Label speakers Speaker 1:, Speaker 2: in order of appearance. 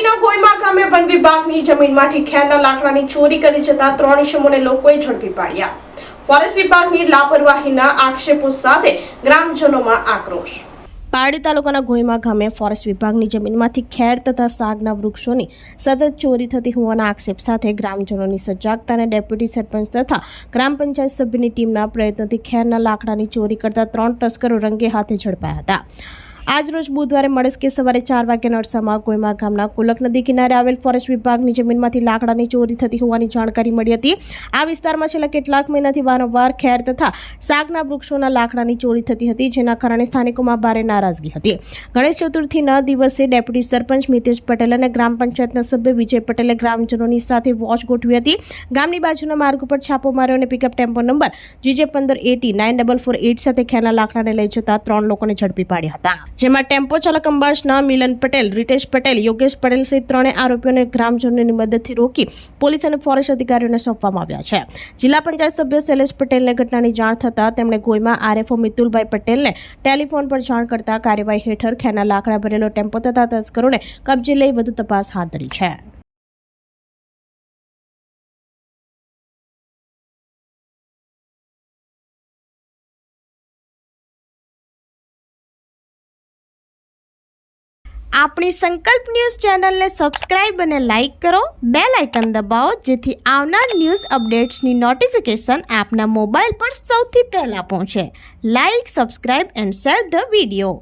Speaker 1: તાલુકાના ગોયમા ગામે વન વિભાગની જમીનમાંથી ખેરના લાકડાની ચોરી કરી જતા 3 ઇસમોને લોકોએ ઝડપી પાડ્યા. ફોરેસ્ટ વિભાગની લાપરવાહીના આક્ષેપો સાથે ગ્રામજનોમાં આક્રોશ. પારડી તાલુકાના ગોયમા ગામે ફોરેસ્ટ વિભાગની જમીનમાંથી ખેર તથા સાગના વૃક્ષોની સતત ચોરી થતી હોવાના આક્ષેપ સાથે ગ્રામજનોની સજાગતાને ડેપ્યુટી સરપંચ તથા ગ્રામ પંચાયત સભ્યની ટીમના પ્રયત્નોથી ખેરના લાકડાની ચોરી કરતા 3 તસ્કરો રંગે હાથે ઝડપાયા હતા. આજ રોજ બુધવારે મળસ્કે સવારે 4 વાગ્યાના અરસામાં ગોયમા ગામના કુલક નદી કિનારે આવેલ ફોરેસ્ટ વિભાગની જમીનમાંથી લાકડાની ચોરી થતી હોવાની જાણકારી મળી હતી. આ વિસ્તારમાં છેલ્લા કેટલાક મહિનાથી વારંવાર ખેર તથા સાગના વૃક્ષોના લાકડાની ચોરી થતી હતી, જેના કારણે સ્થાનિકોમાં ભારે નારાજગી હતી. ગણેશ ચતુર્થીના દિવસે ડેપ્યુટી સરપંચ મિતેશ પટેલ અને ગ્રામ પંચાયતના સભ્ય વિજય પટેલે ગ્રામજનોની સાથે વોચ ગોઠવી હતી. ગામની બાજુના માર્ગ ઉપર છાપો માર્યો અને પિકઅપ ટેમ્પો નંબર GJ1580-9448 સાથે ખેરના લાકડાને લઈ જતા 3 લોકોને ઝડપી પાડ્યા હતા, જેમાં ટેમ્પો ચાલક અંબાસના મિલન પટેલ, રીટેશ પટેલ, યોગેશ પટેલ સહિત 3 આરોપીઓને ગ્રામજનોની મદદથી રોકી પોલીસ અને ફોરેસ્ટ અધિકારીઓને સોંપવામાં આવ્યા છે. જિલ્લા પંચાયત સભ્ય શૈલેષ પટેલને ઘટનાની જાણ થતાં તેમણે ગોયમા RFO મિતુલભાઈ પટેલને ટેલિફોન પર જાણ કરતા કાર્યવાહી હેઠળ ખેરના લાકડા ભરેલો ટેમ્પો તથા તસ્કરોને કબજે લઈ વધુ તપાસ હાથ ધરી છે. આપણી સંકલ્પ ન્યૂઝ ચેનલને સબસ્ક્રાઇબ અને લાઇક કરો, બેલ આઇકન દબાવો જેથી આવનાર ન્યૂઝ અપડેટ્સની નોટિફિકેશન આપના મોબાઈલ પર સૌથી પહેલા પહોંચે. Like, subscribe and share the video.